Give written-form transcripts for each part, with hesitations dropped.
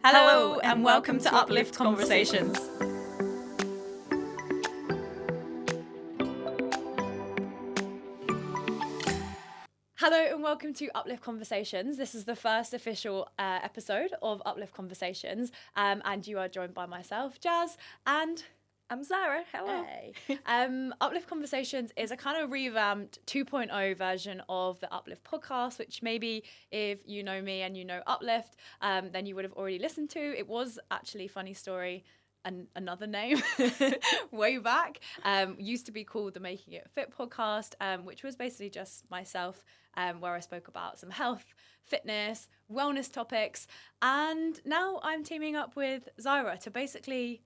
Hello and welcome to Uplift Conversations. Hello and welcome to Uplift Conversations. This is the first official episode of Uplift Conversations, and you are joined by myself, Jazz, and I'm Zaira. Hello. Hey. Uplift Conversations is a kind of revamped 2.0 version of the Uplift podcast, which maybe if you know me and you know Uplift, then you would have already listened to. It was actually, funny story, another name way back. Used to be called the Making It Fit podcast, which was basically just myself, where I spoke about some health, fitness, wellness topics. And now I'm teaming up with Zaira to basically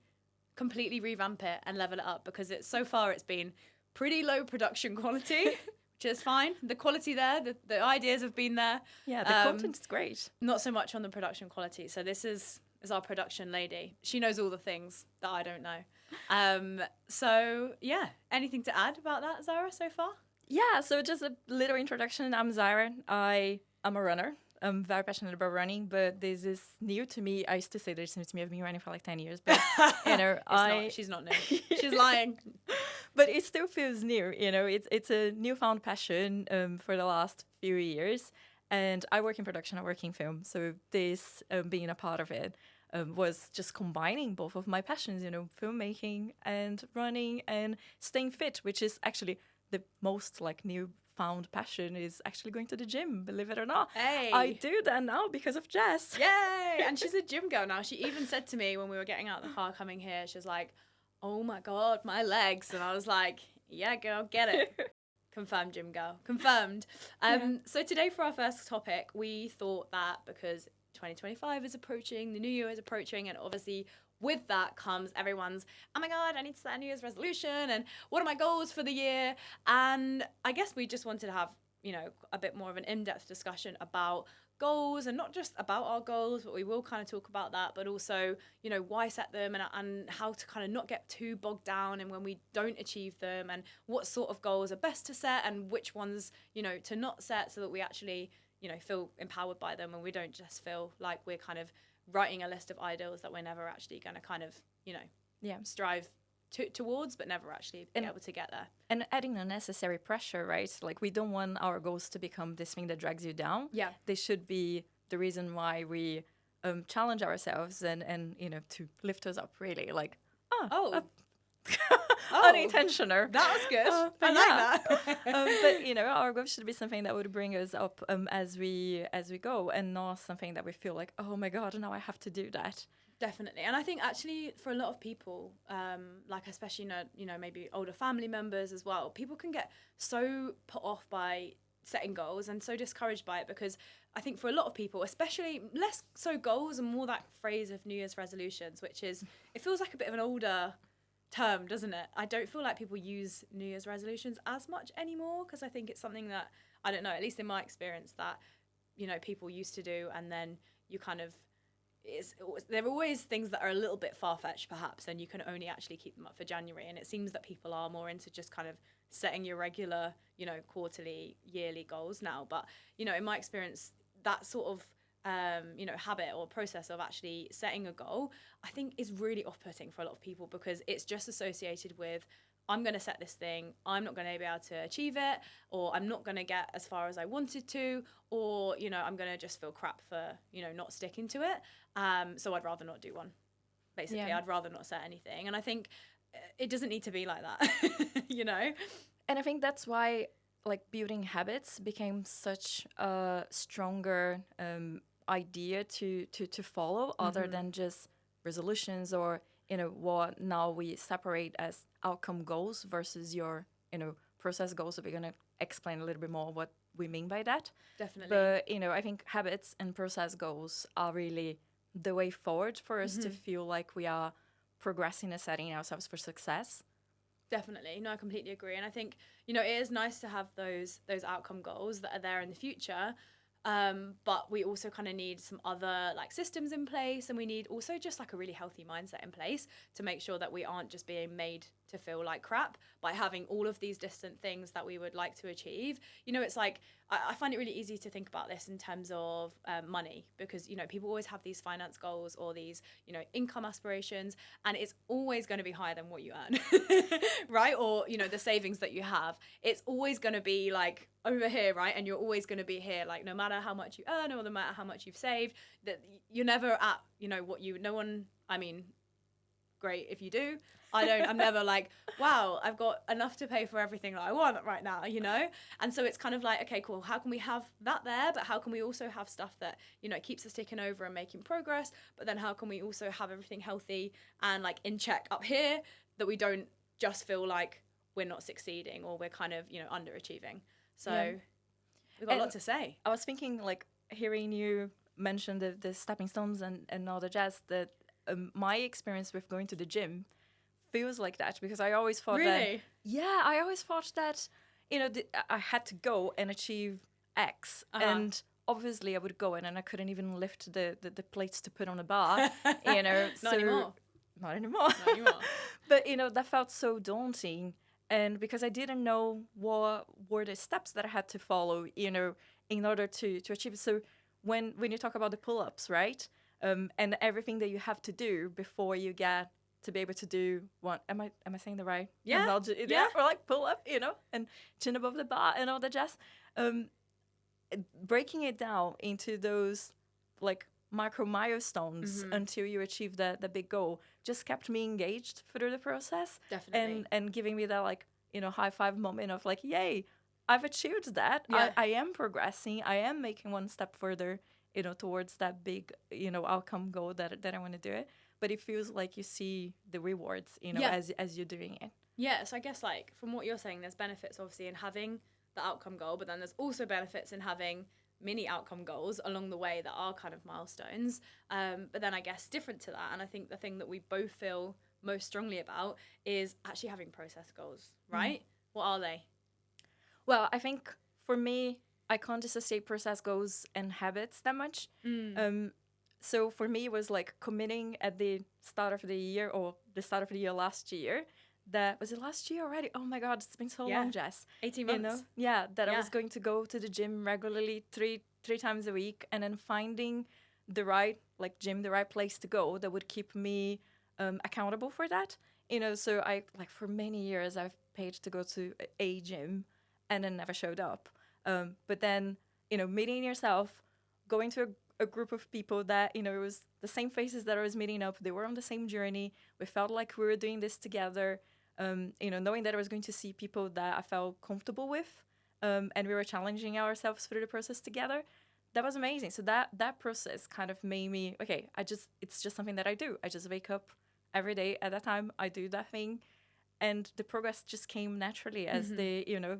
completely revamp it and level it up, because so far it's been pretty low production quality, which is fine. The quality there, the ideas have been there. Yeah, the content is great. Not so much on the production quality. So this is our production lady. She knows all the things that I don't know. So yeah, anything to add about that, Zara, so far? Yeah, so just a little introduction. I'm Zaira. I am a runner. I'm very passionate about running, but this is new to me. I used to say this is new to me. I've been running for like 10 years, but she's not new. She's lying. But it still feels new. It's a newfound passion for the last few years. And I work in production, I work in film. So this being a part of it was just combining both of my passions, filmmaking and running and staying fit, which is actually the most like newfound passion is actually going to the gym, believe it or not. Hey. I do that now because of Jess. Yay! And she's a gym girl now. She even said to me when we were getting out of the car coming here, she was like, oh my God, my legs. And I was like, yeah, girl, get it. Confirmed, gym girl. Confirmed. So today for our first topic, we thought that because 2025 is approaching, the new year is approaching, and obviously with that comes everyone's, oh my God, I need to set a New Year's resolution, and what are my goals for the year? And I guess we just wanted to have, a bit more of an in-depth discussion about goals, and not just about our goals, but we will kind of talk about that, but also, why set them, and how to kind of not get too bogged down and when we don't achieve them, and what sort of goals are best to set and which ones, to not set, so that we actually, feel empowered by them and we don't just feel like we're kind of writing a list of ideals that we're never actually going to kind of, strive towards, but never actually be able to get there. And adding unnecessary pressure, right? Like, we don't want our goals to become this thing that drags you down. Yeah. They should be the reason why we challenge ourselves and to lift us up, really. Like, unintentional. That was good. I like that. But our goal should be something that would bring us up as we go, and not something that we feel like, oh my God, now I have to do that. Definitely. And I think actually for a lot of people, like especially, maybe older family members as well, people can get so put off by setting goals and so discouraged by it, because I think for a lot of people, especially less so goals and more that phrase of New Year's resolutions, which is, it feels like a bit of an older term, doesn't it? I don't feel like people use New Year's resolutions as much anymore, because I think it's something that, I don't know, at least in my experience, that, people used to do, and then you kind of, there are always things that are a little bit far-fetched perhaps, and you can only actually keep them up for January, and it seems that people are more into just kind of setting your regular, quarterly, yearly goals now. But, in my experience, that sort of habit or process of actually setting a goal, I think is really off-putting for a lot of people, because it's just associated with, I'm going to set this thing, I'm not going to be able to achieve it, or I'm not going to get as far as I wanted to, or, I'm going to just feel crap for, not sticking to it. So I'd rather not do one. Basically, I'd rather not set anything. And I think it doesn't need to be like that, And I think that's why, like, building habits became such a stronger idea to follow, other than just resolutions or what now we separate as outcome goals versus your process goals. So we're going to explain a little bit more what we mean by that. Definitely. But I think habits and process goals are really the way forward for us to feel like we are progressing and setting ourselves for success. Definitely. No, I completely agree. And I think, it is nice to have those outcome goals that are there in the future. But we also kind of need some other like systems in place, and we need also just like a really healthy mindset in place to make sure that we aren't just being made to feel like crap by having all of these distant things that we would like to achieve. It's like, I find it really easy to think about this in terms of money, because, you know, people always have these finance goals or these, you know, income aspirations, and it's always going to be higher than what you earn, right? Or, you know, the savings that you have, it's always going to be like over here, right? And you're always going to be here, like no matter how much you earn or no matter how much you've saved, that you're never at, you know, what you, no one, I mean, great if you do. I'm never like, wow, I've got enough to pay for everything that I want right now, you know? And so it's kind of like, okay, cool. How can we have that there? But how can we also have stuff that, you know, keeps us ticking over and making progress? But then how can we also have everything healthy and like in check up here, that we don't just feel like we're not succeeding or we're kind of, you know, underachieving. So we've got a lot to say. I was thinking, like, hearing you mention the stepping stones and all the jazz, that my experience with going to the gym feels like that, because I always thought Really? I always thought that, you know, I had to go and achieve X, and obviously I would go in and I couldn't even lift the plates to put on a bar, you know. Not anymore. Not anymore. Not anymore. But, you know, that felt so daunting, and because I didn't know what were the steps that I had to follow, you know, in order to achieve it. So when you talk about the pull-ups, right, and everything that you have to do before you get to be able to do one, am I saying the right terminology? Yeah. Or like pull up, you know, and chin above the bar and all that jazz. Breaking it down into those like micro milestones until you achieve the big goal just kept me engaged through the process. Definitely. And giving me that, like, you know, high five moment of like, yay, I've achieved that. Yeah. I am progressing. I am making one step further, you know, towards that big, you know, outcome goal that I want to do it. But it feels like you see the rewards, you know, as you're doing it. Yeah, so I guess, like, from what you're saying, there's benefits obviously in having the outcome goal, but then there's also benefits in having mini outcome goals along the way that are kind of milestones. But then I guess different to that, and I think the thing that we both feel most strongly about is actually having process goals, right? What are they? Well, I think for me, I can't dissociate process goals and habits that much. So for me, it was like committing at the start of the year, or the start of the year last year. That was it last year already? Oh my God, it's been so long, Jess. 18 months. You know? Yeah, that I was going to go to the gym regularly three times a week, and then finding the right like gym, the right place to go that would keep me accountable for that. You know, so I, like, for many years I've paid to go to a gym and then never showed up. But then, you know, meeting yourself, going to a group of people that, you know, it was the same faces that I was meeting up. They were on the same journey. We felt like we were doing this together. You know, knowing that I was going to see people that I felt comfortable with, and we were challenging ourselves through the process together. That was amazing. So that process kind of made me, okay, it's just something that I do. I just wake up every day at that time. I do that thing. And the progress just came naturally as you know,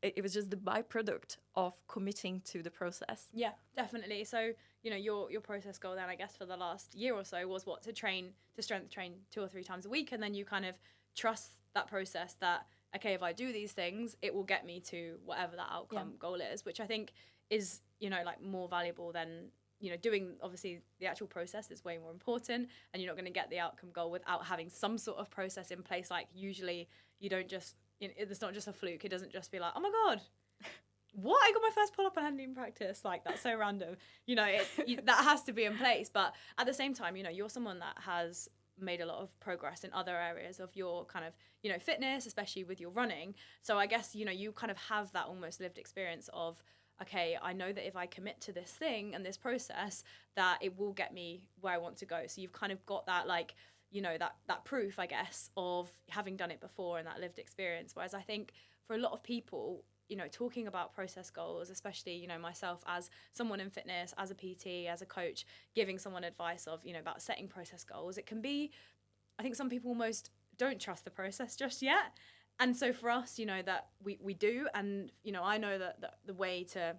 it was just the byproduct of committing to the process. Yeah, definitely. So, you know, your process goal then, I guess, for the last year or so was what? To strength train 2 or 3 times a week. And then you kind of trust that process that, okay, if I do these things, it will get me to whatever that outcome goal is, which I think is, you know, like more valuable than, you know, doing, obviously the actual process is way more important, and you're not going to get the outcome goal without having some sort of process in place. Like, usually you don't just, you know, it's not just a fluke. It doesn't just be like, oh my God, what? I got my first pull-up and I didn't even practice. Like, that's so random. You know, that has to be in place. But at the same time, you know, you're someone that has made a lot of progress in other areas of your kind of, you know, fitness, especially with your running. So I guess, you know, you kind of have that almost lived experience of, okay, I know that if I commit to this thing and this process, that it will get me where I want to go. So you've kind of got that, like, you know, that proof, I guess, of having done it before and that lived experience. Whereas I think for a lot of people, you know, talking about process goals, especially, you know, myself as someone in fitness, as a PT, as a coach, giving someone advice of, you know, about setting process goals, it can be, I think some people almost don't trust the process just yet. And so for us, you know, that we do. And, you know, I know that the way to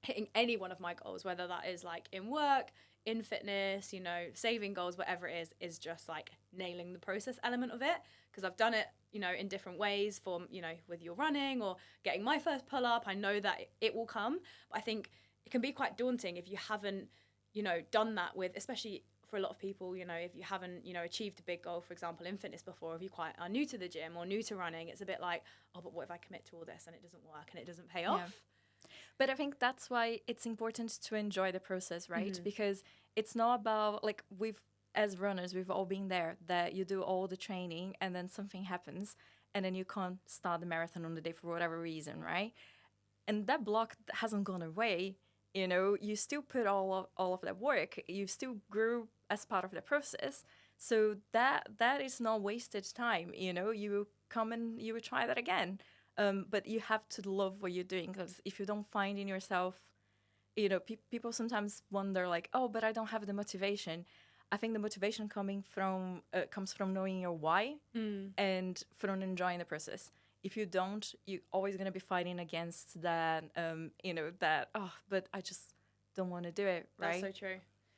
hitting any one of my goals, whether that is like in work, in fitness, you know, saving goals, whatever it is just like nailing the process element of it. Because I've done it, you know, in different ways for, you know, with your running or getting my first pull up. I know that it will come. But I think it can be quite daunting if you haven't, you know, done that with, especially for a lot of people, you know, if you haven't, you know, achieved a big goal, for example, in fitness before, if you quite are new to the gym or new to running, it's a bit like, oh, but what if I commit to all this and it doesn't work and it doesn't pay off? But I think that's why it's important to enjoy the process, right? Because it's not about like as runners, we've all been there, that you do all the training and then something happens and then you can't start the marathon on the day for whatever reason, right? And that block hasn't gone away. You know, you still put all of that work. You still grew as part of the process. So that is not wasted time. You know, you come and you will try that again. But you have to love what you're doing, because if you don't find in yourself, you know, people sometimes wonder like, oh, but I don't have the motivation. I think the motivation comes from knowing your why and from enjoying the process. If you don't, you're always going to be fighting against that, that, oh, but I just don't want to do it, right? That's so true.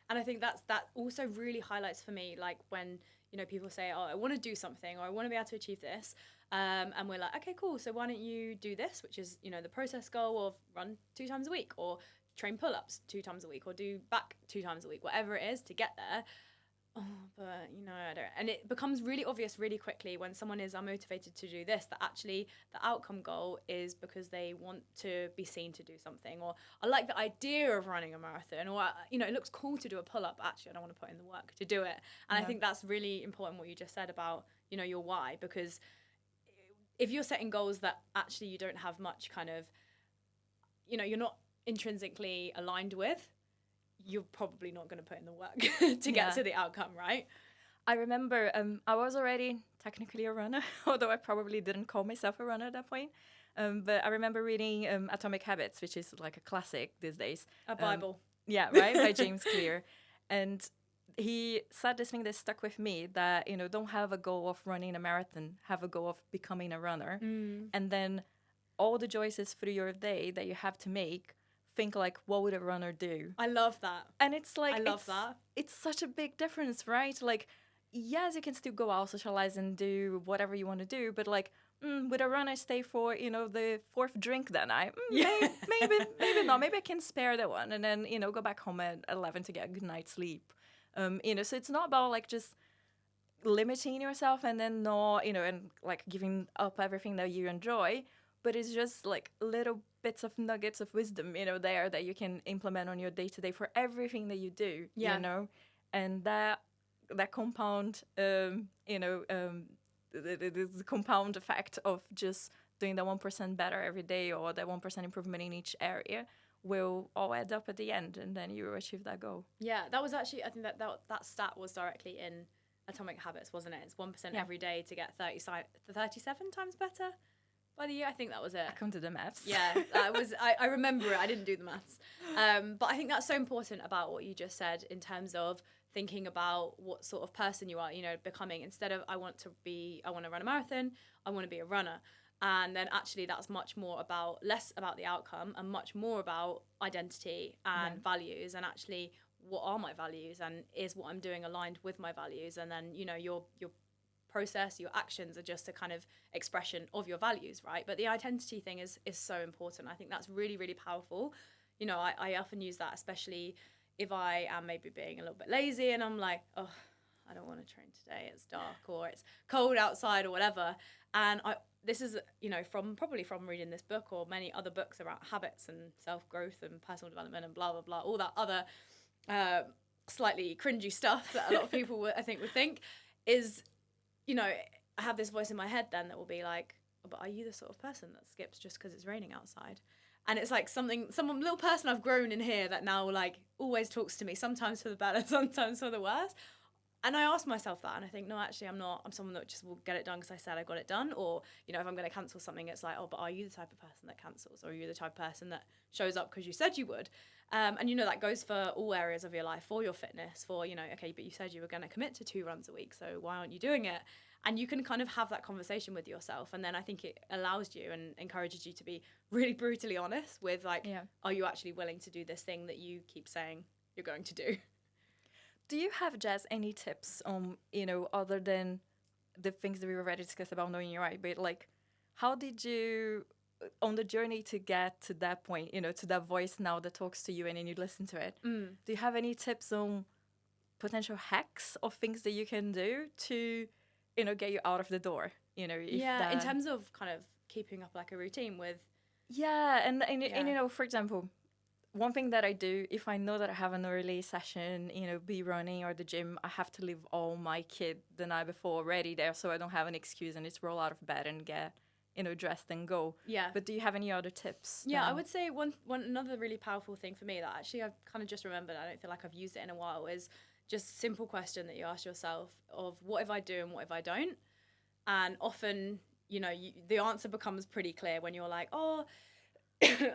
And I think that also really highlights for me, like when, people say, oh, I want to do something, or I want to be able to achieve this. And we're like, okay, cool. So why don't you do this, which is, the process goal of run 2 times a week, or train pull-ups 2 times a week, or do back 2 times a week, whatever it is to get there. Oh, but I don't. And it becomes really obvious really quickly when someone is unmotivated to do this, that actually the outcome goal is because they want to be seen to do something, or I like the idea of running a marathon, or it looks cool to do a pull-up. Actually, I don't want to put in the work to do it. And I think that's really important what you just said about your why, because if you're setting goals that actually you don't have much kind of you're not intrinsically aligned with, you're probably not going to put in the work to get to the outcome, right? I remember I was already technically a runner, although I probably didn't call myself a runner at that point. But I remember reading Atomic Habits, which is like a classic these days. A Bible. Yeah, right, by James Clear. And he said this thing that stuck with me, that, don't have a goal of running a marathon, have a goal of becoming a runner. And then all the choices through your day that you have to make, think like, what would a runner do? I love that. And it's like, I love that. It's such a big difference, right? Like, yes, you can still go out, socialize, and do whatever you want to do, but like, would a runner stay for, the 4th drink that night? Maybe not. Maybe I can spare that one and then, go back home at 11 to get a good night's sleep. So it's not about like just limiting yourself and then not, and like giving up everything that you enjoy, but it's just like little bits of nuggets of wisdom, there that you can implement on your day-to-day for everything that you do, and that compound, the compound effect of just doing the 1% better every day, or that 1% improvement in each area, will all add up at the end, and then you achieve that goal. Yeah, that was actually, I think that stat was directly in Atomic Habits, wasn't it? It's 1% every day to get 37 times better by the year. I think that was it. I come to the maths. Yeah, I remember it. I didn't do the maths. But I think that's so important about what you just said in terms of thinking about what sort of person you are, becoming, instead of I want to run a marathon, I want to be a runner. And then actually that's less about the outcome and much more about identity and values, and actually what are my values, and is what I'm doing aligned with my values. And then, your process, your actions are just a kind of expression of your values, right? But the identity thing is so important. I think that's really, really powerful. I often use that, especially if I am maybe being a little bit lazy and I'm like, oh, I don't want to train today, it's dark or it's cold outside or whatever. And this is, from reading this book or many other books about habits and self-growth and personal development and blah, blah, blah, all that other slightly cringy stuff that a lot of people would think is, I have this voice in my head then that will be like, oh, but are you the sort of person that skips just because it's raining outside? And it's like some little person I've grown in here that now like always talks to me, sometimes for the better, sometimes for the worse. And I ask myself that, and I think, no, actually, I'm not. I'm someone that just will get it done because I said I got it done. Or, if I'm going to cancel something, it's like, oh, but are you the type of person that cancels? Or are you the type of person that shows up because you said you would? And, that goes for all areas of your life, for your fitness, for, okay, but you said you were going to commit to 2 runs a week, so why aren't you doing it? And you can kind of have that conversation with yourself. And then I think it allows you and encourages you to be really brutally honest with, like, are you actually willing to do this thing that you keep saying you're going to do? Do you have, Jazz, any tips on, other than the things that we already discussed about knowing your right, but like, how did you, on the journey to get to that point, to that voice now that talks to you and then you listen to it, do you have any tips on potential hacks or things that you can do to, get you out of the door? In terms of kind of keeping up like a routine with Yeah, and you know, for example, one thing that I do if I know that I have an early session, you know, be running or the gym, I have to leave all my kit the night before ready there, so I don't have an excuse and just roll out of bed and get, you know, dressed and go. Yeah. But do you have any other tips? Yeah, I would say one another really powerful thing for me that actually I've kind of just remembered, I don't feel like I've used it in a while, is just simple question that you ask yourself of what if I do and what if I don't? And often, you know, the answer becomes pretty clear when you're like, oh,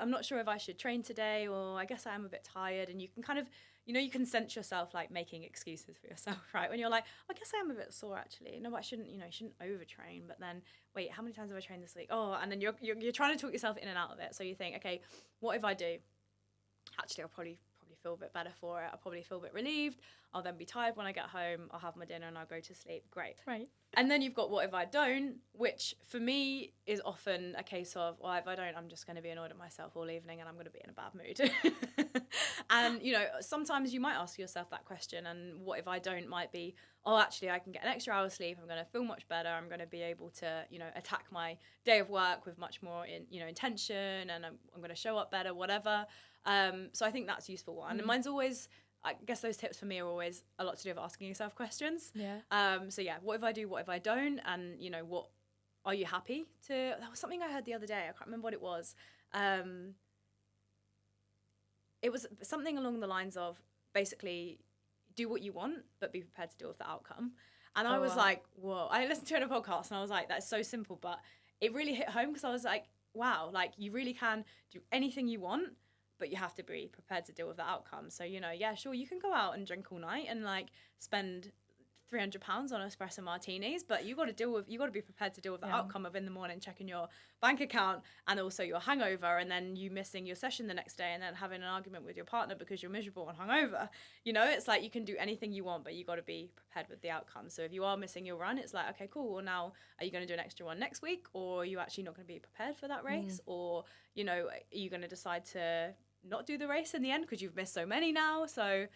I'm not sure if I should train today, or I guess I am a bit tired. And you can kind of, you know, you can sense yourself like making excuses for yourself, right? When you're like, I guess I am a bit sore actually. No, but I shouldn't, you know, shouldn't overtrain. But then, wait, how many times have I trained this week? Oh, and then you're trying to talk yourself in and out of it. So you think, okay, what if I do? Actually, I'll probably feel a bit better for it. I'll probably feel a bit relieved. I'll then be tired when I get home. I'll have my dinner and I'll go to sleep. Great. Right. And then you've got what if I don't, which for me is often a case of, well, if I don't, I'm just going to be annoyed at myself all evening and I'm going to be in a bad mood. And, you know, sometimes you might ask yourself that question, and what if I don't might be, oh, actually, I can get an extra hour's sleep. I'm going to feel much better. I'm going to be able to, you know, attack my day of work with much more, intention, and I'm going to show up better, whatever. So I think that's a useful one. And mine's always, I guess those tips for me are always a lot to do with asking yourself questions. Yeah. So yeah, what if I do, what if I don't? And, you know, what are you happy to? That was something I heard the other day. I can't remember what it was. It was something along the lines of basically do what you want, but be prepared to deal with the outcome. And I was like, whoa. I listened to it in a podcast and I was like, that's so simple, but it really hit home because I was like, wow, like you really can do anything you want, but you have to be prepared to deal with the outcome. So, you know, yeah, sure, you can go out and drink all night and like spend £300 on espresso martinis, but you got to be prepared to deal with the outcome of in the morning checking your bank account and also your hangover, and then you missing your session the next day and then having an argument with your partner because you're miserable and hungover. You know, it's like you can do anything you want, but you got to be prepared with the outcome. So if you are missing your run, it's like, okay, cool, well, now are you going to do an extra one next week, or are you actually not going to be prepared for that race? Or, you know, are you going to decide to not do the race in the end because you've missed so many now? So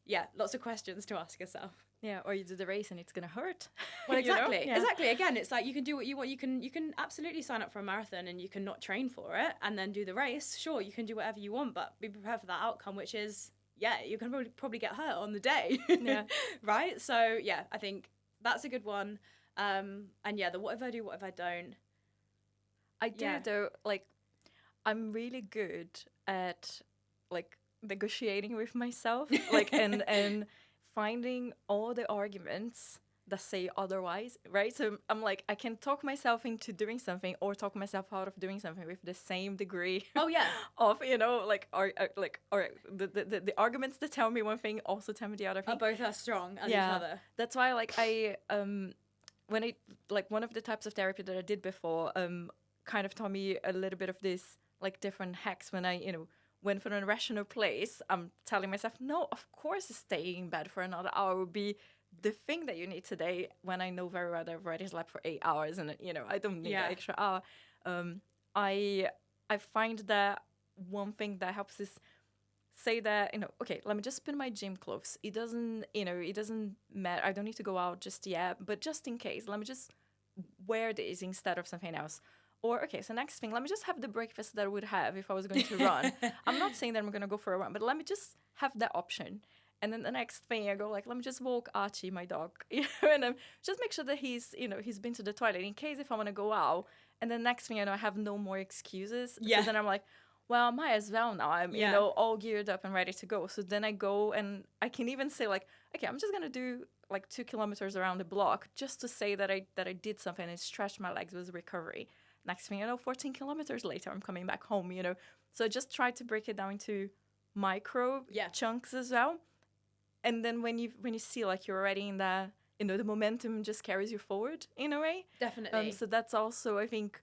yeah, lots of questions to ask yourself. Yeah, or you do the race and it's gonna hurt. Well, exactly, you know? Yeah. exactly. Again, it's like you can do what you want. You can absolutely sign up for a marathon and you can not train for it and then do the race. Sure, you can do whatever you want, but be prepared for that outcome, which is, yeah, you can probably get hurt on the day. Yeah. Right. So yeah, I think that's a good one. And yeah, the what if I do, what if I don't. I do though. Like, I'm really good at like negotiating with myself, like and finding all the arguments that say otherwise, right? So I'm like, I can talk myself into doing something or talk myself out of doing something with the same degree. Oh yeah. Of, you know, or the arguments that tell me one thing also tell me the other thing. Both are strong as each other. That's why, like, when I like one of the types of therapy that I did before, kind of taught me a little bit of this, like, different hacks when I, you know, went for an irrational place. I'm telling myself, no, of course staying in bed for another hour would be the thing that you need today, when I know very well that I've already slept for 8 hours and, you know, I don't need that extra hour. I find that one thing that helps is say that, you know, okay, let me just put my gym clothes. It doesn't matter. I don't need to go out just yet, but just in case, let me just wear this instead of something else. Or, okay, so next thing, let me just have the breakfast that I would have if I was going to run. I'm not saying that I'm going to go for a run, but let me just have that option. And then the next thing I go, like, let me just walk Archie, my dog, you know, and just make sure that he's been to the toilet in case if I want to go out. And then next thing I know, I have no more excuses. Yeah. So then I'm like, well, I might as well now. I'm, you know, all geared up and ready to go. So then I go and I can even say, like, okay, I'm just going to do like 2 kilometers around the block just to say that I did something and stretched my legs with recovery. Next thing you know, 14 kilometers later, I'm coming back home, you know. So I just try to break it down into micro chunks as well. And then when you see, like, you're already in that, you know, the momentum just carries you forward in a way. Definitely. So that's also, I think,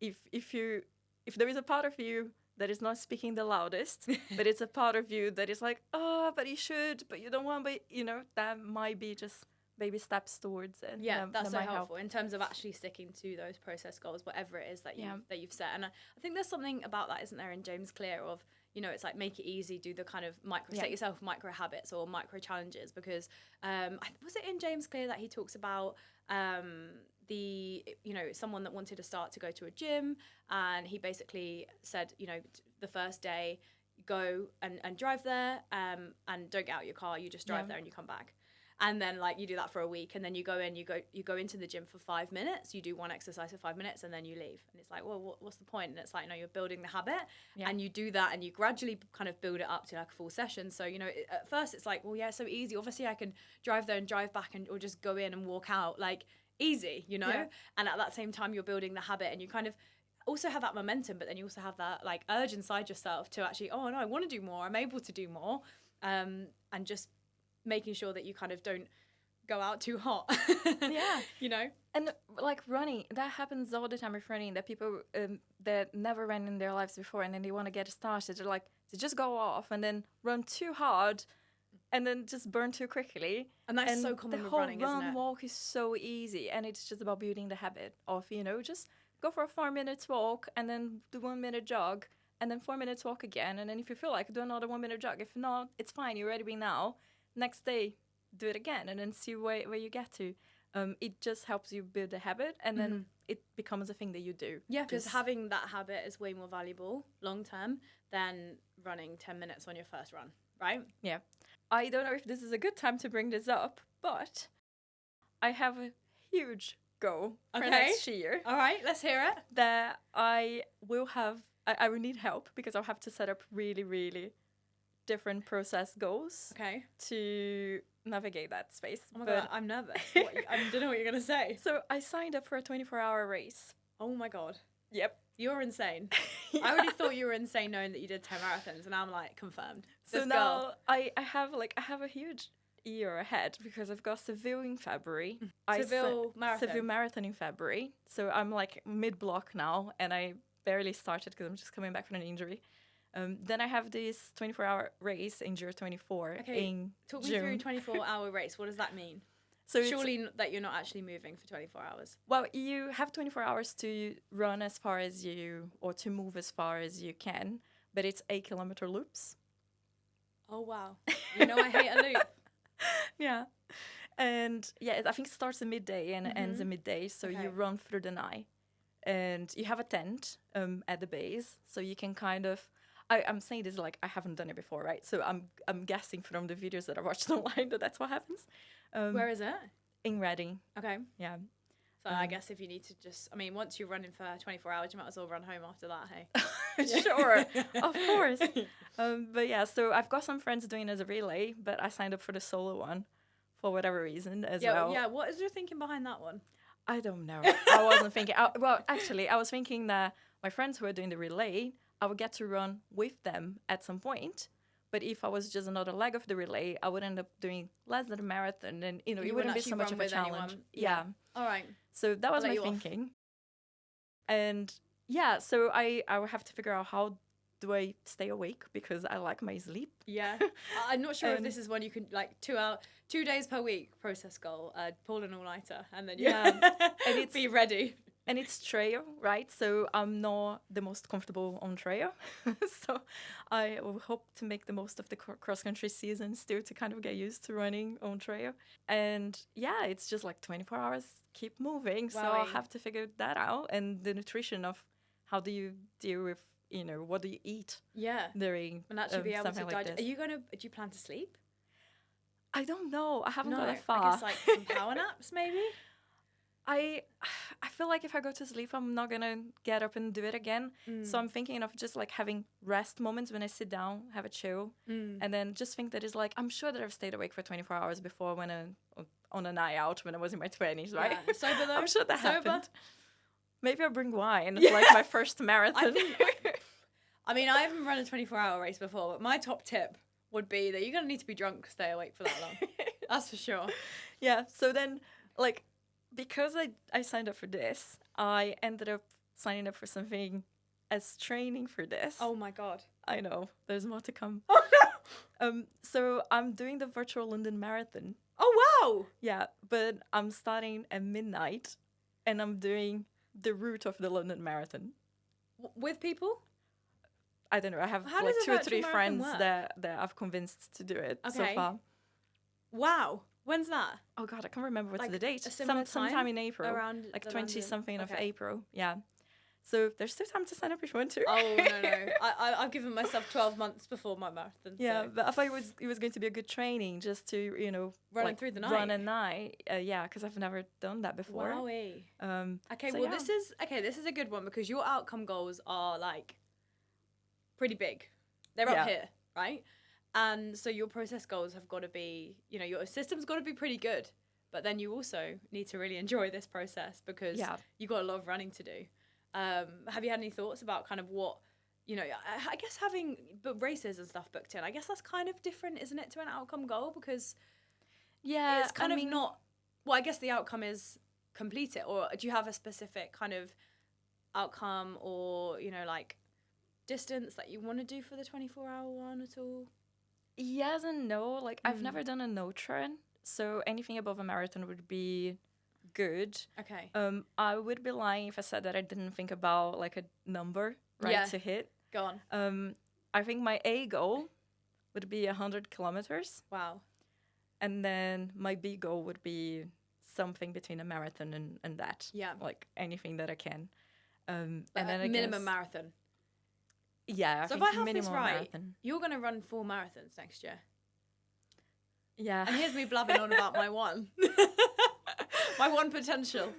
if there is a part of you that is not speaking the loudest, but it's a part of you that is like, oh, but you should, but you don't want, but, you know, that might be just baby steps towards it. Yeah, that's so helpful in terms of actually sticking to those process goals, whatever it is that you've set. And I think there's something about that, isn't there, in James Clear of, you know, it's like make it easy, do the kind of set yourself micro habits or micro challenges, because was it in James Clear that he talks about someone that wanted to start to go to a gym, and he basically said, the first day, go and drive there, and don't get out your car, you just drive there and you come back. And then like you do that for a week, and then you go into the gym for 5 minutes, you do one exercise for 5 minutes, and then you leave. And it's like, well, what's the point? And it's like, no, you're building the habit, and you do that, and you gradually kind of build it up to like a full session. So at first it's like, well, yeah, it's so easy. Obviously, I can drive there and drive back, or just go in and walk out, like easy, And at that same time, you're building the habit, and you kind of also have that momentum, but then you also have that like urge inside yourself to actually, oh no, I want to do more. I'm able to do more, and just making sure that you kind of don't go out too hot. And like running, that happens all the time with running, that people that never ran in their lives before, and then they want to get started, they're like, they just go off and then run too hard and then just burn too quickly. And that's so common with running, isn't it? The whole run walk is so easy, and it's just about building the habit of just go for a 4 minutes walk, and then do 1 minute jog, and then 4 minutes walk again, and then if you feel like, do another 1 minute jog. If not, it's fine, you're ready now. Next day, do it again, and then see where you get to. It just helps you build a habit, and then it becomes a thing that you do. Yeah, because having that habit is way more valuable long term than running 10 minutes on your first run, right? Yeah. I don't know if this is a good time to bring this up, but I have a huge goal for next year. All right, let's hear it. That I will need help, because I'll have to set up really, really different process goals to navigate that space. Oh my God, I'm nervous. I don't know what you're going to say. So I signed up for a 24-hour race. Oh my God. Yep. You're insane. I already thought you were insane knowing that you did 10 marathons, and I'm like, confirmed. So now I have a huge year ahead, because I've got Seville in February. Seville Marathon in February. So I'm like mid-block now, and I barely started because I'm just coming back from an injury. Then I have this 24-hour race, Endure 24, in Talk me June. through 24-hour race. What does that mean? So surely that you're not actually moving for 24 hours. Well, you have 24 hours to run as far as or to move as far as you can, but it's 8-kilometer loops. Oh, wow. I hate a loop. Yeah. And I think it starts at midday and ends at midday. So you run through the night, and you have a tent at the base, so you can kind of, I'm saying this like I haven't done it before, right? So I'm guessing from the videos that I watched online that that's what happens. Where is it? In Reading. Okay. Yeah. So I guess if you need to once you're running for 24 hours, you might as well run home after that, hey? Sure, of course. But yeah, so I've got some friends doing it as a relay, but I signed up for the solo one for whatever reason as well. Yeah, what is your thinking behind that one? I don't know. I wasn't thinking. Actually, I was thinking that my friends who are doing the relay, I would get to run with them at some point. But if I was just another leg of the relay, I would end up doing less than a marathon, and it wouldn't be so much of a challenge. Yeah. All right. So that was my thinking. And yeah, so I will have to figure out how do I stay awake, because I like my sleep. Yeah. I'm not sure if this is one you can, like, 2 days per week process goal, pull an all-nighter, and then and it's be ready. And it's trail, right? So I'm not the most comfortable on trail. So I will hope to make the most of the cross-country season still, to kind of get used to running on trail. And yeah, it's just like 24 hours, keep moving. Wow. So I'll have to figure that out. And the nutrition of how do you deal with, what do you eat? Yeah. During and actually be able to like digest. Do you plan to sleep? I don't know. I haven't got that far. I guess like some power naps maybe? I feel like if I go to sleep, I'm not going to get up and do it again. So I'm thinking of just like having rest moments when I sit down, have a chill, and then just think that it's like, I'm sure that I've stayed awake for 24 hours before on a night out when I was in my 20s, right? Yeah. Sober though? I'm sure that happened. Maybe I'll bring wine. It's like my first marathon. I haven't run a 24-hour race before, but my top tip would be that you're going to need to be drunk to stay awake for that long. That's for sure. Yeah, so then, like, because I signed up for this, I ended up signing up for something as training for this. Oh my God. I know. There's more to come. Oh no! So I'm doing the virtual London Marathon. Oh wow! Yeah, but I'm starting at midnight, and I'm doing the route of the London Marathon. With people? I don't know. I have How like does 2 or 3 friends work? that I've convinced to do it so far. Wow. When's that? Oh God, I can't remember what's Like the date. a similar Sometime time? in April, Around like the 20 London? something of Okay. April. Yeah. So there's still time to sign up if you want to. Oh, no. I've given myself 12 months before my marathon. Yeah, So. but I thought it was going to be a good training just to, Running through the night. run at night. Yeah, because I've never done that before. Wowee. Okay, So well, yeah. this is a good one because your outcome goals are like pretty big. They're Yeah. up here, right? And so your process goals have got to be, your system's got to be pretty good. But then you also need to really enjoy this process because you've got a lot of running to do. Have you had any thoughts about kind of what, I guess having races and stuff booked in, I guess that's kind of different, isn't it, to an outcome goal? Because it's kind of not, well, I guess the outcome is complete it. Or do you have a specific kind of outcome or, like distance that you want to do for the 24-hour one at all? Yes and no. Like, I've never done a no run, so anything above a marathon would be good. Okay. I would be lying if I said that I didn't think about like a number to hit. Go on. I think my A goal would be 100 kilometers. Wow. And then my B goal would be something between a marathon and that. Yeah. Like anything that I can. And then I minimum guess, marathon. Yeah, So I if I think have this minimum right, marathon. you're going to run 4 marathons next year. Yeah. And here's me blabbing on about my one. My one potential.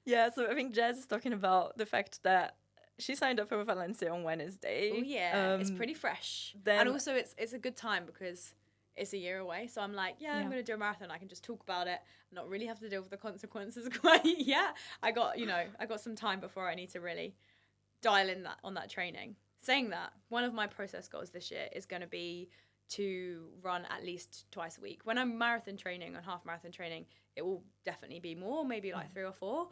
Yeah, so I think Jazz is talking about the fact that she signed up for Valencia on Wednesday. Oh yeah, it's pretty fresh. Then, and also it's a good time because it's a year away. So I'm like, I'm going to do a marathon. I can just talk about it, not really have to deal with the consequences quite yet. I got some time before I need to really dial in on that training. Saying that, one of my process goals this year is going to be to run at least twice a week. When I'm marathon training and half marathon training, it will definitely be more, maybe like 3 or 4.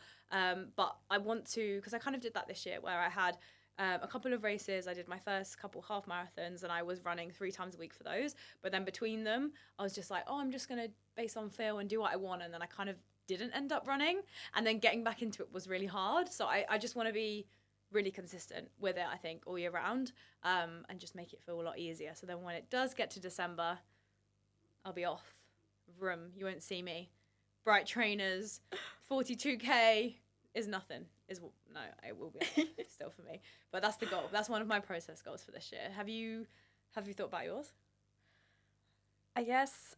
But I want to, because I kind of did that this year where I had a couple of races. I did my first couple half marathons and I was running 3 times a week for those. But then between them, I was just like, I'm just going to base on feel and do what I want. And then I kind of didn't end up running. And then getting back into it was really hard. So I just want to be really consistent with it, I think, all year round, and just make it feel a lot easier. So then when it does get to December, I'll be off. Vroom, you won't see me. Bright trainers, 42K is nothing. No, it will be still for me. But that's the goal. That's one of my process goals for this year. Have you thought about yours? I guess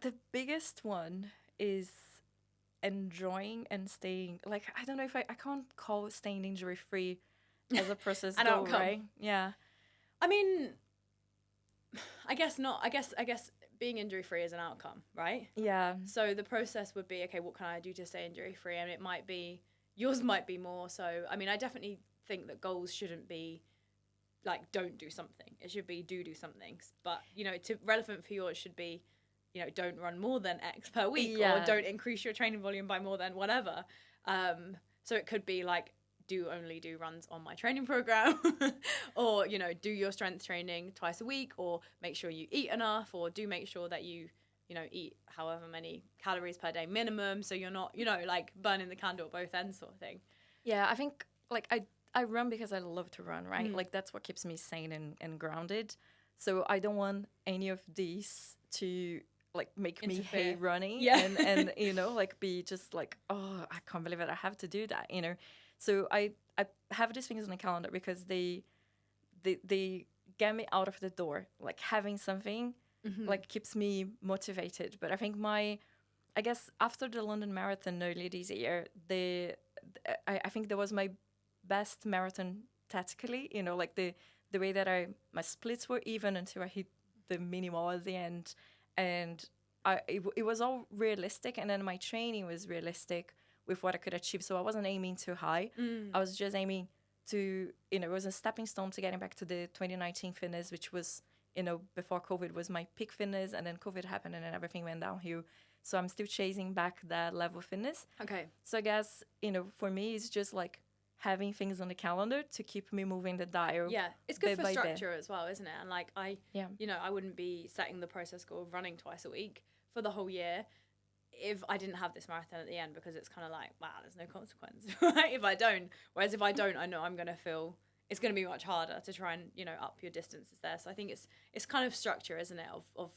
the biggest one is enjoying and staying, like, I don't know if I can't call staying injury free as a process goal, outcome. right? Yeah. I mean, I guess not. I guess being injury free is an outcome, right? Yeah. So the process would be, okay, what can I do to stay injury free? And it might be, yours might be more. So, I mean, I definitely think that goals shouldn't be like, don't do something. It should be do something. But, relevant for yours should be, don't run more than X per week or don't increase your training volume by more than whatever. So it could be like, only do runs on my training program or, do your strength training twice a week or make sure you eat enough or do make sure that you eat however many calories per day minimum. So you're not, like burning the candle at both ends sort of thing. Yeah, I think like I run because I love to run, right? Like that's what keeps me sane and grounded. So I don't want any of these to like make me hate running and like be just like, oh, I can't believe it, I have to do that, So I have these things on the calendar because they get me out of the door. Like having something like keeps me motivated. But I think I guess after the London Marathon earlier this year, I think that was my best marathon tactically. Like the way that my splits were even until I hit the minimal at the end, and it was all realistic, and then my training was realistic with what I could achieve. So I wasn't aiming too high. I was just aiming to, it was a stepping stone to getting back to the 2019 fitness, which was, before COVID was my peak fitness, and then COVID happened and then everything went downhill. So I'm still chasing back that level of fitness. Okay. So I guess, for me, it's just like having things on the calendar to keep me moving the dial. Yeah, it's good for structure as well, isn't it? And like I wouldn't be setting the process goal of running twice a week for the whole year if I didn't have this marathon at the end, because it's kind of like, wow, there's no consequence, right? If I don't. Whereas if I don't, I know I'm going to feel it's going to be much harder to try and, up your distances there. So I think it's kind of structure, isn't it? Of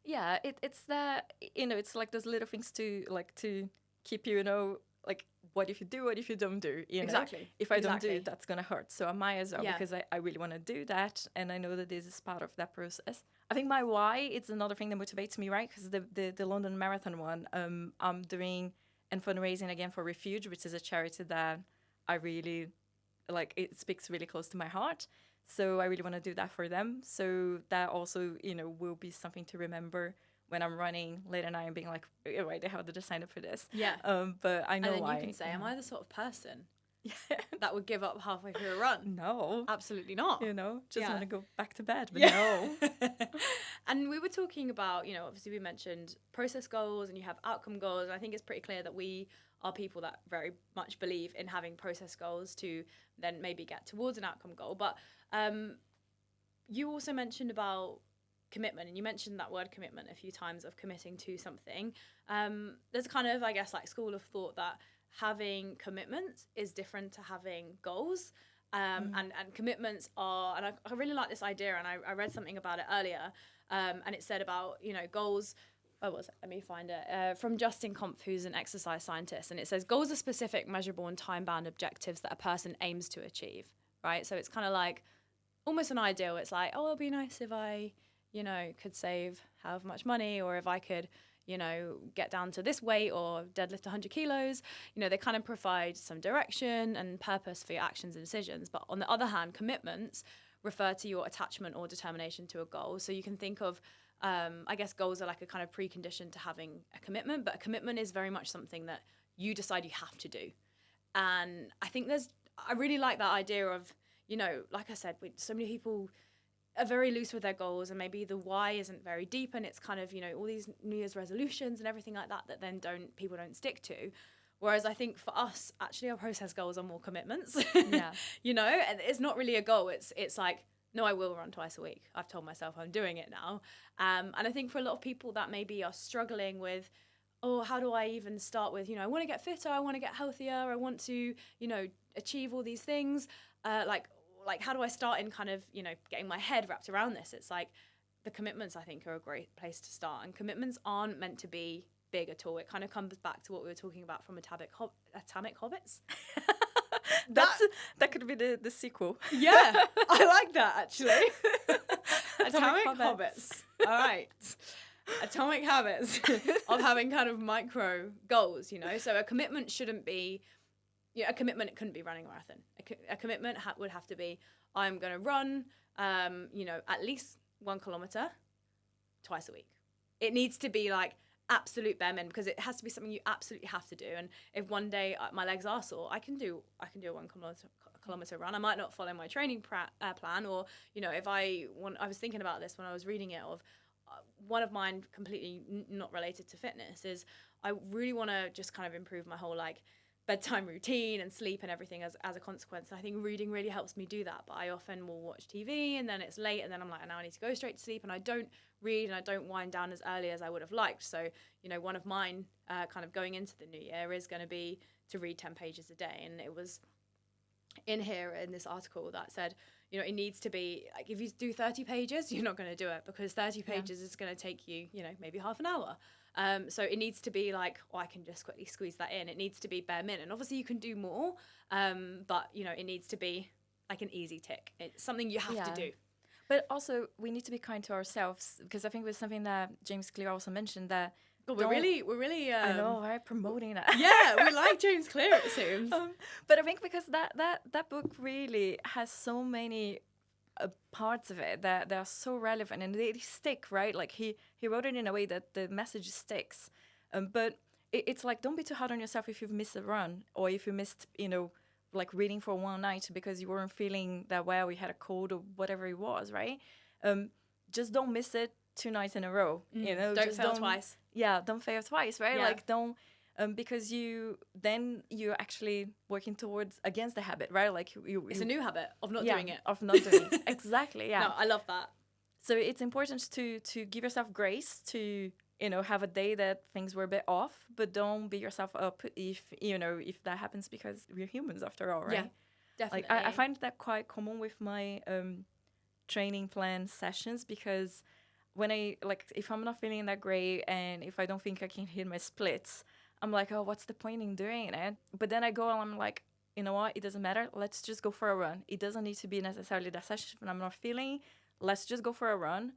Yeah, it's that, it's like those little things to keep you, like, what if you do, what if you don't do, Exactly. if I don't do Exactly. it, that's gonna hurt, so I might as well, Yeah. because I really want to do that, and I know that this is part of that process. I think my why, it's another thing that motivates me, right? Because the London Marathon one, I'm doing and fundraising again for Refuge, which is a charity that I really like. It speaks really close to my heart, so I really want to do that for them. So that also, will be something to remember when I'm running late at night and being like, oh, wait, how did I sign up for this? Yeah. But I know And then why. you can say, am I the sort of person Yeah. that would give up halfway through a run? No. Absolutely not. Just Yeah. want to go back to bed, but Yeah. no. And we were talking about, obviously we mentioned process goals and you have outcome goals. And I think it's pretty clear that we are people that very much believe in having process goals to then maybe get towards an outcome goal. But you also mentioned about commitment, and you mentioned that word commitment a few times, of committing to something. There's kind of, I guess, like school of thought that having commitments is different to having goals. And commitments are, and I really like this idea, and I read something about it earlier, and it said about, goals. Where was it? Let me find it. From Justin Kompf, who's an exercise scientist, and it says goals are specific, measurable, and time-bound objectives that a person aims to achieve, right? So it's kind of like almost an ideal. It's like, oh, it'd be nice if I, could save however much money, or if I could, get down to this weight or deadlift 100 kilos. They kind of provide some direction and purpose for your actions and decisions. But on the other hand, commitments refer to your attachment or determination to a goal. So you can think of, I guess goals are like a kind of precondition to having a commitment, but a commitment is very much something that you decide you have to do. And I think I really like that idea of, like I said, so many people are very loose with their goals, and maybe the why isn't very deep, and it's kind of, all these New Year's resolutions and everything like that then people don't stick to. Whereas I think for us, actually, our process goals are more commitments. Yeah. And it's not really a goal. It's like, no, I will run twice a week. I've told myself I'm doing it now. And I think for a lot of people that maybe are struggling with, oh, how do I even start with, I want to get fitter, I want to get healthier, I want to, achieve all these things. Like how do I start in kind of, getting my head wrapped around this? It's like the commitments, I think, are a great place to start. And commitments aren't meant to be big at all. It kind of comes back to what we were talking about from Atomic Habits. That could be the sequel. Yeah, I like that, actually. Atomic Habits. All right. Atomic habits of having kind of micro goals, So a commitment shouldn't be, a commitment, it couldn't be running a marathon. A commitment would have to be, I'm going to run, at least 1 kilometer twice a week. It needs to be like absolute bare minimum, because it has to be something you absolutely have to do. And if one day my legs are sore, I can do a 1 kilometer run. I might not follow my training plan, or, if I was thinking about this when I was reading it, of one of mine completely not related to fitness is I really want to just kind of improve my whole like bedtime routine and sleep and everything as a consequence. And I think reading really helps me do that. But I often will watch TV and then it's late and then I'm like, now I need to go straight to sleep, and I don't read and I don't wind down as early as I would have liked. So, one of mine kind of going into the new year is going to be to read 10 pages a day. And it was in here in this article that said, it needs to be like, if you do 30 pages, you're not going to do it, because 30 pages is going to take you, maybe half an hour. So it needs to be like, I can just quickly squeeze that in. It needs to be bare minimum. Obviously you can do more, but it needs to be like an easy tick. It's something you have to do. But also we need to be kind to ourselves, because I think it was something that James Clear also mentioned, that we're really I know, right, promoting that. Yeah, we like James Clear, it seems. But I think because that book really has so many parts of it that are so relevant and they stick, right? Like he wrote it in a way that the message sticks. But it's like, don't be too hard on yourself if you've missed a run, or if you missed, like reading for one night because you weren't feeling that well, you had a cold or whatever it was, right? Just don't miss it 2 nights in a row. Don't fail twice. Yeah, don't fail twice, right? Yeah. Like don't, because you're actually working towards against the habit, right? Like it's a new habit of not doing it. Of not doing it. Exactly. Yeah. No, I love that. So it's important to give yourself grace to have a day that things were a bit off, but don't beat yourself up if that happens, because we're humans after all, right? Yeah, definitely. Like I find that quite common with my training plan sessions, because when I like, if I'm not feeling that great and if I don't think I can hit my splits, I'm like, oh, what's the point in doing it? But then I go and I'm like, you know what? It doesn't matter. Let's just go for a run. It doesn't need to be necessarily that session when I'm not feeling. Let's just go for a run.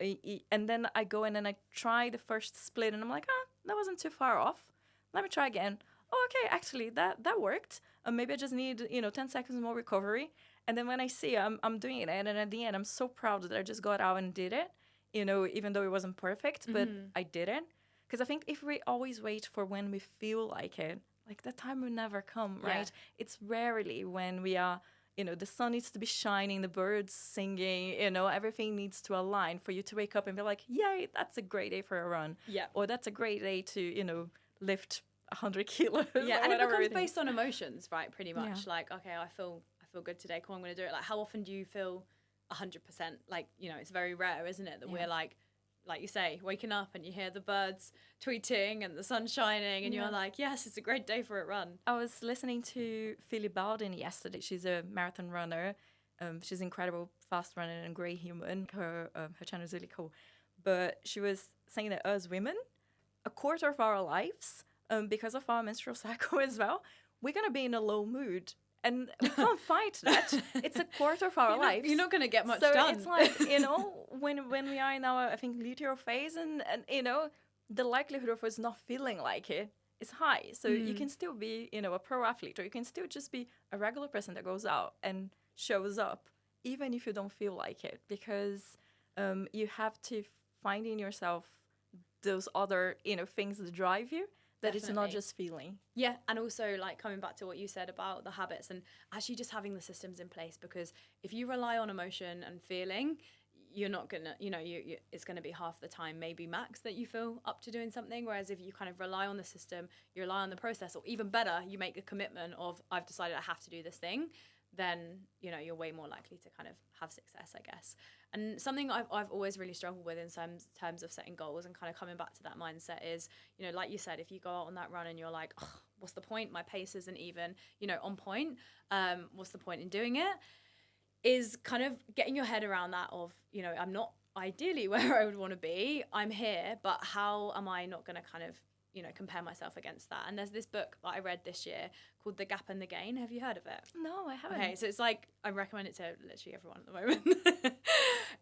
And then I go in and I try the first split and I'm like, that wasn't too far off. Let me try again. Oh, okay, actually that worked. Maybe I just need, 10 seconds more recovery. And then when I see I'm doing it, and then at the end I'm so proud that I just got out and did it, even though it wasn't perfect, but I did it. Because I think if we always wait for when we feel like it, like that time will never come, right? It's rarely when we are, the sun needs to be shining, the birds singing, everything needs to align for you to wake up and be like, yay, that's a great day for a run. Yeah. Or that's a great day to, lift 100 kilos. Yeah, and it becomes everything. based on emotions, right? Pretty much. Yeah. Like, okay, I feel good today. Cool, I'm going to do it. Like, how often do you feel 100%? Like, it's very rare, isn't it, that we're like you say, waking up and you hear the birds tweeting and the sun shining and you're like, yes, it's a great day for a run. I was listening to Philly Bowden yesterday. She's a marathon runner. She's incredible, fast runner and great human. Her channel is really cool. But she was saying that us women, a quarter of our lives, because of our menstrual cycle as well, we're going to be in a low mood. And we can't fight that. It's a quarter of our lives. You're not going to get much so done. It's like, when we are in our, I think, luteal phase and the likelihood of us not feeling like it is high. So you can still be, a pro athlete, or you can still just be a regular person that goes out and shows up, even if you don't feel like it, because you have to find in yourself those other, things that drive you. That Definitely. It's not just feeling. Yeah, and also like coming back to what you said about the habits and actually just having the systems in place, because if you rely on emotion and feeling, you're not gonna, it's gonna be half the time, maybe max, that you feel up to doing something. Whereas if you kind of rely on the system, you rely on the process, or even better, you make a commitment of, I've decided I have to do this thing, then you're way more likely to kind of have success, I guess. And something I've always really struggled with in terms of setting goals and kind of coming back to that mindset is, like you said, if you go out on that run and you're like, oh, what's the point? My pace isn't even, on point. What's the point in doing it? Is kind of getting your head around that of, I'm not ideally where I would want to be. I'm here, but how am I not going to kind of, compare myself against that? And there's this book that I read this year called The Gap and the Gain. Have you heard of it? No, I haven't. Okay, so it's like, I recommend it to literally everyone at the moment.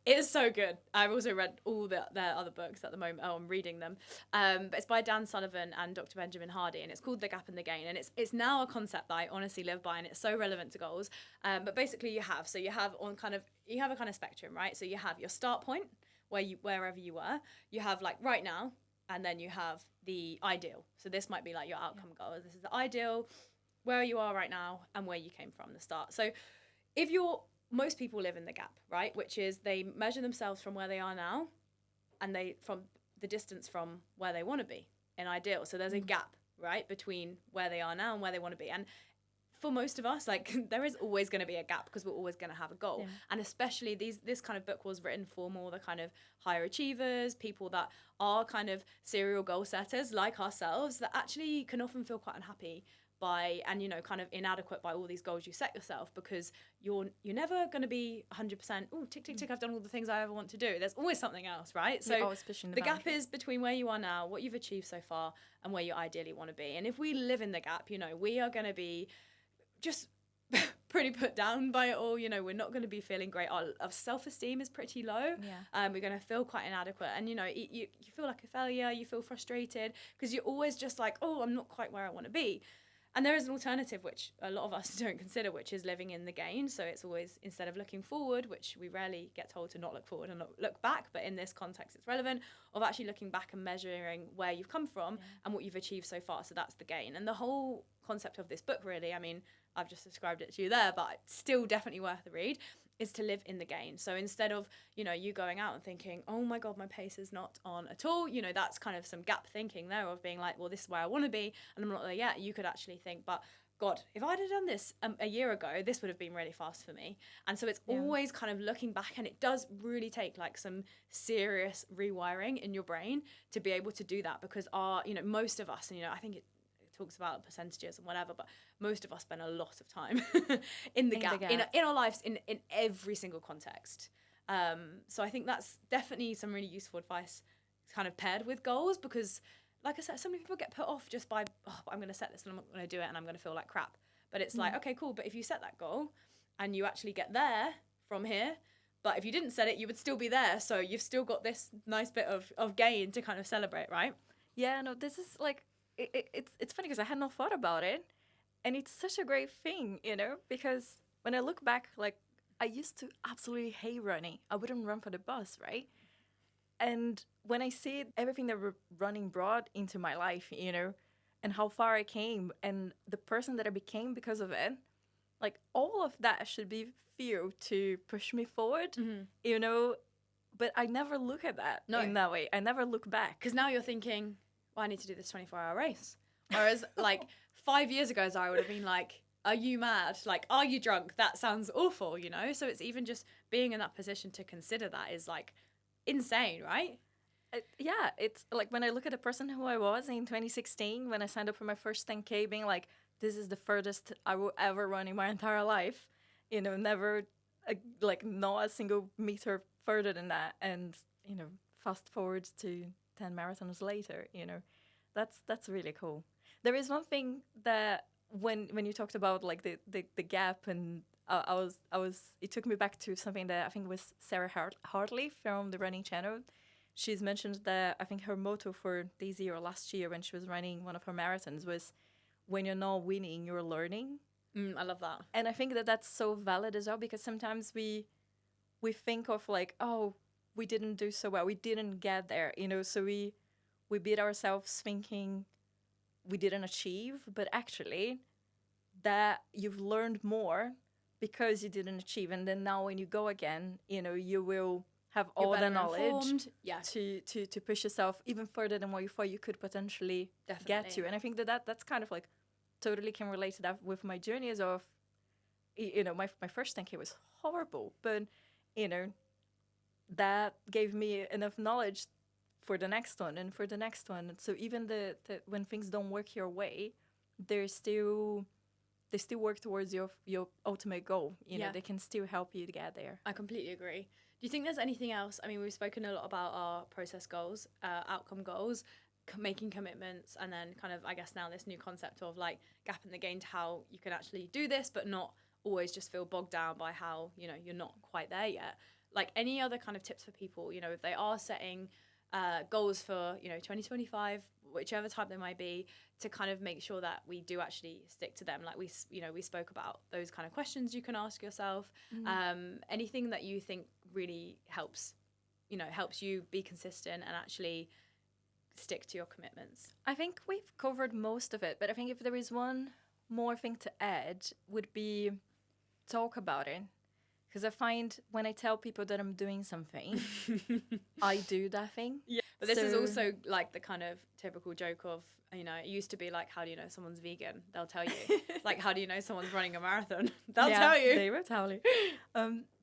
It is so good. I've also read all their other books at the moment. Oh, I'm reading them. But it's by Dan Sullivan and Dr. Benjamin Hardy, and it's called The Gap and the Gain. And it's now a concept that I honestly live by, and it's so relevant to goals. But basically you have a kind of spectrum, right? So you have your start point, wherever you were. You have like right now, and then you have the ideal. So this might be like your outcome goal. This is the ideal, where you are right now and where you came from, the start. So most people live in the gap, right? Which is they measure themselves from where they are now and from the distance from where they want to be in ideal. So there's a gap, right, between where they are now and where they want to be. And for most of us, like, there is always going to be a gap because we're always going to have a goal. Yeah. And especially this kind of book was written for more the kind of higher achievers, people that are kind of serial goal setters like ourselves, that actually can often feel quite unhappy and kind of inadequate by all these goals you set yourself, because you're never going to be 100%, oh, tick, tick, tick, I've done all the things I ever want to do. There's always something else, right? So the gap is between where you are now, what you've achieved so far, and where you ideally want to be. And if we live in the gap, we are going to be just pretty put down by it all. We're not going to be feeling great. Our self-esteem is pretty low. Yeah. We're going to feel quite inadequate, and you feel like a failure. You feel frustrated because you're always just like, oh, I'm not quite where I want to be. And there is an alternative, which a lot of us don't consider, which is living in the gain. So it's always, instead of looking forward, which we rarely get told to not look forward and not look back, but in this context it's relevant, of actually looking back and measuring where you've come from and what you've achieved so far. So that's the gain. And the whole concept of this book, really, I mean, I've just described it to you there, but it's still definitely worth the read, is to live in the gain. So instead of, you going out and thinking, oh my God, my pace is not on at all, that's kind of some gap thinking there of being like, well, this is where I want to be and I'm not there yet. You could actually think, but God, if I'd have done this a year ago, this would have been really fast for me. And so it's always kind of looking back, and it does really take like some serious rewiring in your brain to be able to do that, because most of us, and I think it talks about percentages and whatever, but most of us spend a lot of time in the gap. In our lives, in every single context. So I think that's definitely some really useful advice kind of paired with goals, because like I said, so many people get put off just by, oh, I'm going to set this and I'm not going to do it and I'm going to feel like crap. But it's like, okay, cool. But if you set that goal and you actually get there from here, but if you didn't set it, you would still be there. So you've still got this nice bit of gain to kind of celebrate, right? Yeah, no, this is like, it's funny because I had not thought about it. And it's such a great thing, you know, because when I look back, like, I used to absolutely hate running. I wouldn't run for the bus, right? And when I see everything that running brought into my life, you know, and how far I came and the person that I became because of it, like, all of that should be fuel to push me forward, you know. But I never look at that in that way. I never look back. Because now you're thinking, well, I need to do this 24-hour race. Whereas, like, 5 years ago, Zara would have been like, are you mad? Like, are you drunk? That sounds awful, you know? So it's even just being in that position to consider that is, like, insane, right? Yeah, it's like when I look at the person who I was in 2016, when I signed up for my first 10K, being like, this is the furthest I will ever run in my entire life. You know, never, like, not a single meter further than that. And, you know, fast forward to 10 marathons later, you know, that's really cool. There is one thing that when you talked about like the gap, and I was it took me back to something that I think was Sarah Hartley from the running channel. She's mentioned that I think her motto for this year or last year when she was running one of her marathons was, when you're not winning, you're learning. I love that. And I think that that's so valid as well, because sometimes we think of like, oh, we didn't do so well, we didn't get there, you know, so we beat ourselves thinking we didn't achieve, but actually that you've learned more because you didn't achieve. And then now when you go again, you know, you will have all the knowledge to push yourself even further than what you thought you could potentially get to. And I think that's kind of like totally can relate to that with my journeys of, you know, my first 10K was horrible, but, you know, that gave me enough knowledge for the next one and for the next one. So even the when things don't work your way, they still work towards your ultimate goal. You know, they can still help you to get there. I completely agree. Do you think there's anything else? I mean, we've spoken a lot about our process goals, outcome goals, making commitments, and then kind of, I guess now this new concept of like gap in the gain to how you can actually do this, but not always just feel bogged down by how, you know, you're not quite there yet. Like, any other kind of tips for people, you know, if they are setting goals for, you know, 2025, whichever type they might be, to kind of make sure that we do actually stick to them. Like we spoke about those kind of questions you can ask yourself. Anything that you think really helps you be consistent and actually stick to your commitments. I think we've covered most of it, but I think if there is one more thing to add would be talk about it. Because I find when I tell people that I'm doing something, I do that thing. Yeah. But this is also like the kind of typical joke of, you know, it used to be like, how do you know someone's vegan? They'll tell you. It's like, how do you know someone's running a marathon? They'll tell you. They will tell you.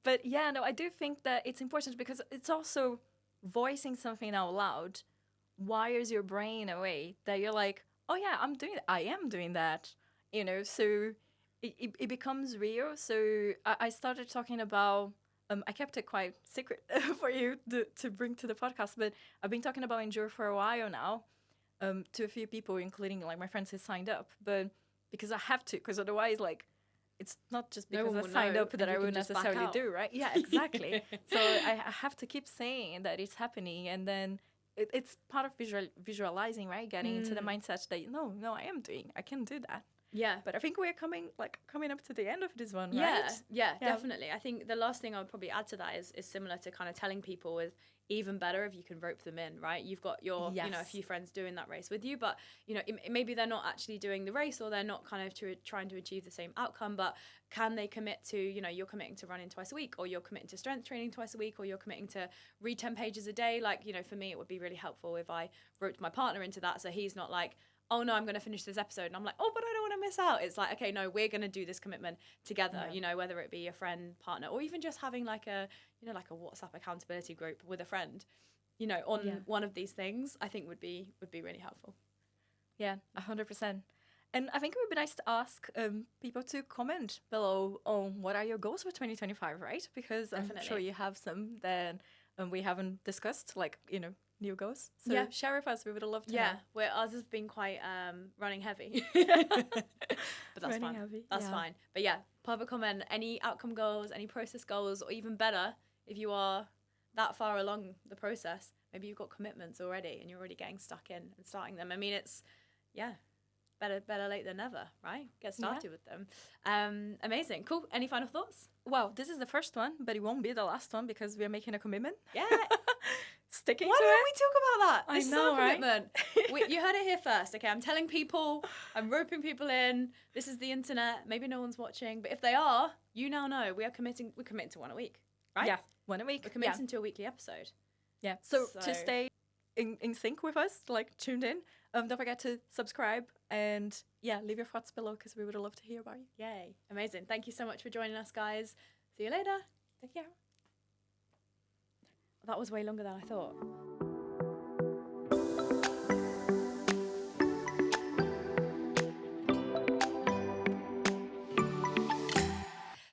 But yeah, no, I do think that it's important because it's also voicing something out loud wires your brain away that you're like, oh yeah, I am doing that. You know, so it becomes real. So I started talking about, I kept it quite secret for you to bring to the podcast, but I've been talking about Endure for a while now, to a few people, including like my friends who signed up, but because I have to, because otherwise, like, it's not just because I signed up that I would necessarily do, right? Yeah, exactly. So I have to keep saying that it's happening, and then it's part of visualizing, right? Getting into the mindset that, no, I am doing, I can do that. Yeah. But I think we're coming up to the end of this one, right? Yeah, definitely. I think the last thing I would probably add to that is similar to kind of telling people is even better if you can rope them in, right? You've got your, you know, a few friends doing that race with you, but, you know, maybe they're not actually doing the race, or they're not kind of trying to achieve the same outcome, but can they commit to, you know, you're committing to running twice a week, or you're committing to strength training twice a week, or you're committing to read 10 pages a day. Like, you know, for me, it would be really helpful if I roped my partner into that, so he's not like, oh no, I'm going to finish this episode. And I'm like, oh, but I don't want to miss out. It's like, okay, no, we're going to do this commitment together, you know, whether it be a friend, partner, or even just having like a, you know, like a WhatsApp accountability group with a friend, you know, on one of these things, I think would be really helpful. Yeah, 100%. And I think it would be nice to ask people to comment below on what are your goals for 2025, right? Because I'm Definitely. sure you have some that we haven't discussed, like, new goals. So Yeah. share with us. We would love to Yeah, know. where ours has been quite running heavy. But that's Running fine. heavy, That's yeah. fine. But yeah, pop a comment, any outcome goals, any process goals, or even better, if you are that far along the process, maybe you've got commitments already and you're already getting stuck in and starting them. I mean, it's, yeah, better late than never, right? Get started with them. Amazing. Cool. Any final thoughts? Well, this is the first one, but it won't be the last one because we are making a commitment. Yeah. Sticking Why to don't it. we talk about that? I This is know, our right? commitment. You heard it here first, okay? I'm telling people, I'm roping people in. This is the internet. Maybe no one's watching, but if they are, you now know we're committing to one a week, right? Yeah, one a week. We're committing to a weekly episode. Yeah. So So- to stay in sync with us, like tuned in, don't forget to subscribe and leave your thoughts below because we would love to hear about you. Yay. Amazing. Thank you so much for joining us, guys. See you later. Take care. That was way longer than I thought.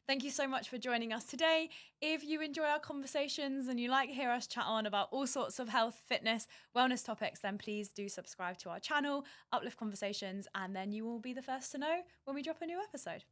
Thank you so much for joining us today. If you enjoy our conversations and you like to hear us chat on about all sorts of health, fitness, wellness topics, then please do subscribe to our channel, Uplift Conversations, and then you will be the first to know when we drop a new episode.